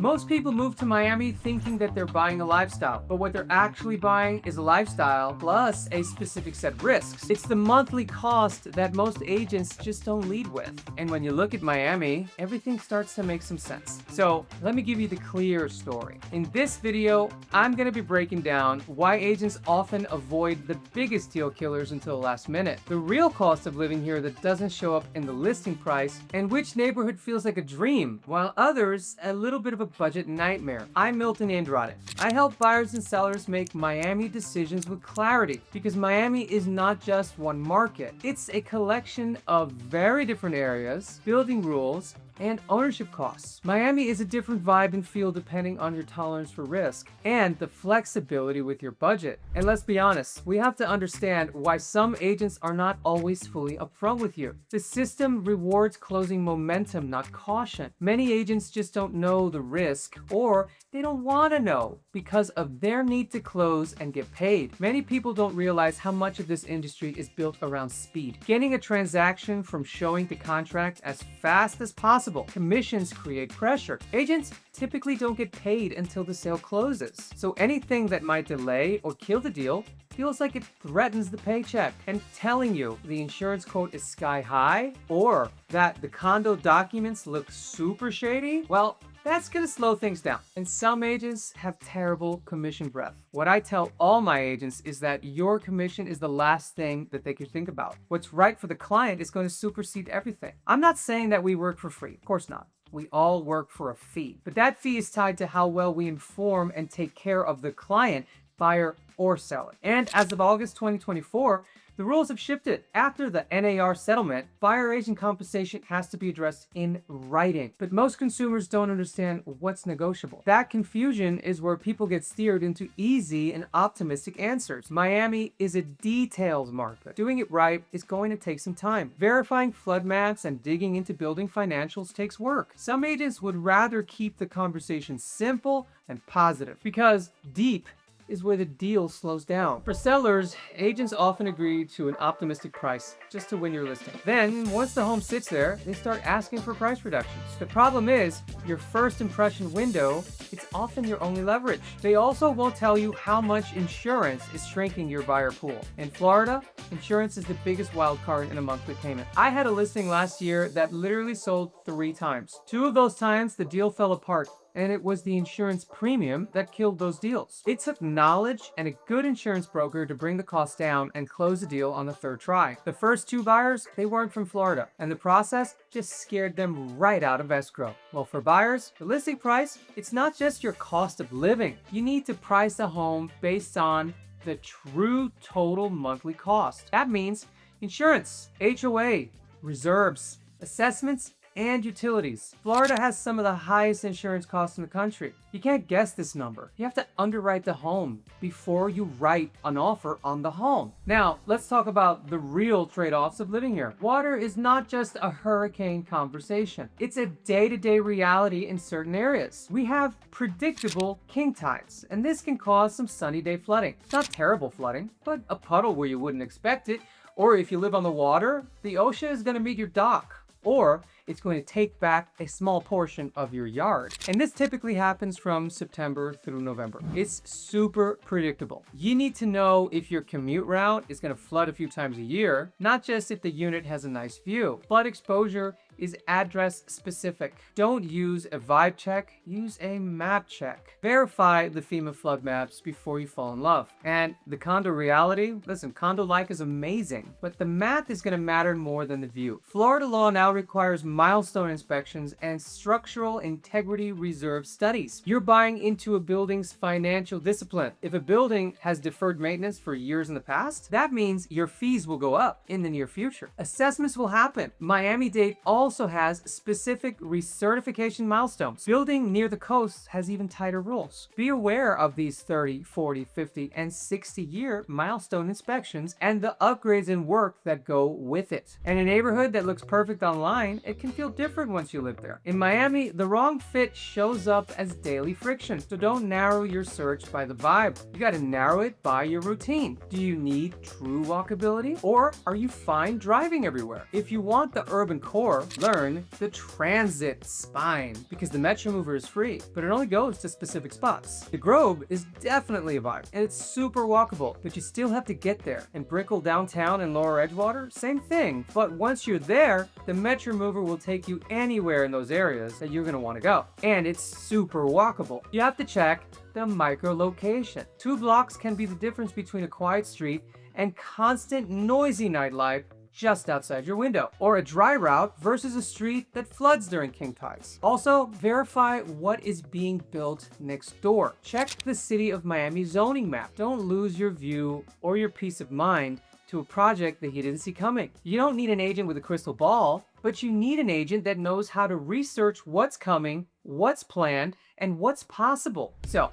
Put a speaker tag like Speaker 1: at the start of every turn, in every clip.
Speaker 1: Most people move to Miami thinking that they're buying a lifestyle, but what they're actually buying is a lifestyle plus a specific set of risks. It's the monthly cost that most agents just don't lead with. And when you look at Miami, everything starts to make some sense. So let me give you the clear story. In this video, I'm going to be breaking down why agents often avoid the biggest deal killers until the last minute, the real cost of living here that doesn't show up in the listing price, and which neighborhood feels like a dream, while others a little bit of a budget nightmare. I'm Milton Andrade. I help buyers and sellers make Miami decisions with clarity, because Miami is not just one market. It's a collection of very different areas, building rules, and ownership costs. Miami is a different vibe and feel depending on your tolerance for risk and the flexibility with your budget. And let's be honest, we have to understand why some agents are not always fully upfront with you. The system rewards closing momentum, not caution. Many agents just don't know the risk, or they don't want to know because of their need to close and get paid. Many people don't realize how much of this industry is built around speed. Getting a transaction from showing to contract as fast as possible. Commissions create pressure. Agents typically don't get paid until the sale closes. So anything that might delay or kill the deal feels like it threatens the paycheck. And telling you the insurance quote is sky high or that the condo documents look super shady, well, that's gonna slow things down. And some agents have terrible commission breath. What I tell all my agents is that your commission is the last thing that they could think about. What's right for the client is going to supersede everything. I'm not saying that we work for free. Of course not. We all work for a fee. But that fee is tied to how well we inform and take care of the client, buyer, or seller. And as of August 2024, the rules have shifted. After the NAR settlement, buyer agent compensation has to be addressed in writing. But most consumers don't understand what's negotiable. That confusion is where people get steered into easy and optimistic answers. Miami is a detailed market. Doing it right is going to take some time. Verifying flood maps and digging into building financials takes work. Some agents would rather keep the conversation simple and positive because deep is where the deal slows down. For sellers, agents often agree to an optimistic price just to win your listing. Then, once the home sits there, they start asking for price reductions. The problem is, your first impression window, it's often your only leverage. They also won't tell you how much insurance is shrinking your buyer pool. In Florida, insurance is the biggest wild card in a monthly payment. I had a listing last year that literally sold 3 times. 2 of those times, the deal fell apart, and it was the insurance premium that killed those deals. It took knowledge and a good insurance broker to bring the cost down and close the deal on the 3rd try. The first 2 buyers, they weren't from Florida, and the process just scared them right out of escrow. Well, for buyers, the listing price, it's not just your cost of living. You need to price a home based on the true total monthly cost. That means insurance, HOA, reserves, assessments, and utilities. Florida has some of the highest insurance costs in the country. You can't guess this number. You have to underwrite the home before you write an offer on the home. Now, let's talk about the real trade-offs of living here. Water is not just a hurricane conversation. It's a day-to-day reality in certain areas. We have predictable king tides, and this can cause some sunny day flooding. It's not terrible flooding, but a puddle where you wouldn't expect it. Or if you live on the water, the ocean is going to meet your dock. Or it's going to take back a small portion of your yard. And this typically happens from September through November. It's super predictable. You need to know if your commute route is going to flood a few times a year, not just if the unit has a nice view. Flood exposure is address specific. Don't use a vibe check, use a map check. Verify the FEMA flood maps before you fall in love. And the condo reality, listen, condo like is amazing, but the math is gonna matter more than the view. Florida law now requires milestone inspections and structural integrity reserve studies. You're buying into a building's financial discipline. If a building has deferred maintenance for years in the past, that means your fees will go up in the near future. Assessments will happen. Miami-Dade also has specific recertification milestones. Building near the coast has even tighter rules. Be aware of these 30, 40, 50, and 60-year milestone inspections and the upgrades and work that go with it. And a neighborhood that looks perfect online, it can feel different once you live there. In Miami, the wrong fit shows up as daily friction. So don't narrow your search by the vibe. You got to narrow it by your routine. Do you need true walkability, or are you fine driving everywhere? If you want the urban core, Learn the transit spine, because the Metro Mover is free, but it only goes to specific spots. The Grove is definitely a vibe, and it's super walkable, but you still have to get there. And Brickell downtown and Lower Edgewater, same thing. But once you're there, the Metro Mover will take you anywhere in those areas that you're gonna wanna go. And it's super walkable. You have to check the micro location. 2 blocks can be the difference between a quiet street and constant noisy nightlife just outside your window, or a dry route versus a street that floods during king tides. Also, verify what is being built next door. Check the City of Miami zoning map. Don't lose your view or your peace of mind to a project that you didn't see coming. You don't need an agent with a crystal ball, but you need an agent that knows how to research what's coming, what's planned, and what's possible. So,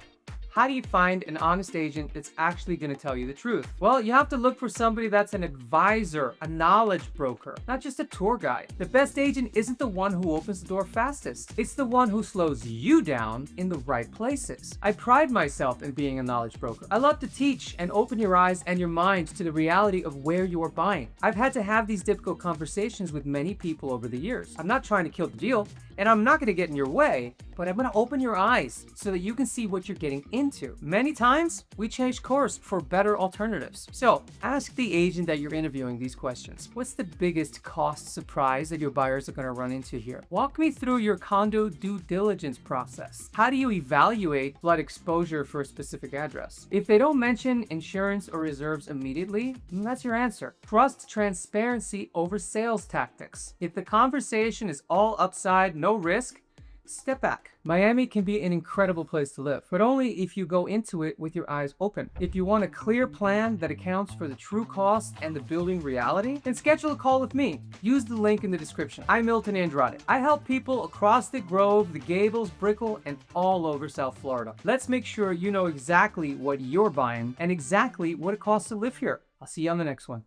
Speaker 1: how do you find an honest agent that's actually going to tell you the truth? Well, you have to look for somebody that's an advisor, a knowledge broker, not just a tour guide. The best agent isn't the one who opens the door fastest. It's the one who slows you down in the right places. I pride myself in being a knowledge broker. I love to teach and open your eyes and your mind to the reality of where you are buying. I've had to have these difficult conversations with many people over the years. I'm not trying to kill the deal, and I'm not going to get in your way, but I'm going to open your eyes so that you can see what you're getting into. Many times, we change course for better alternatives. So, ask the agent that you're interviewing these questions. What's the biggest cost surprise that your buyers are going to run into here? Walk me through your condo due diligence process. How do you evaluate flood exposure for a specific address? If they don't mention insurance or reserves immediately, that's your answer. Trust transparency over sales tactics. If the conversation is all upside, no risk, step back. Miami can be an incredible place to live, but only if you go into it with your eyes open. If you want a clear plan that accounts for the true cost and the building reality, then schedule a call with me. Use the link in the description. I'm Milton Andrade. I help people across the Grove, the Gables, Brickell, and all over South Florida. Let's make sure you know exactly what you're buying and exactly what it costs to live here. I'll see you on the next one.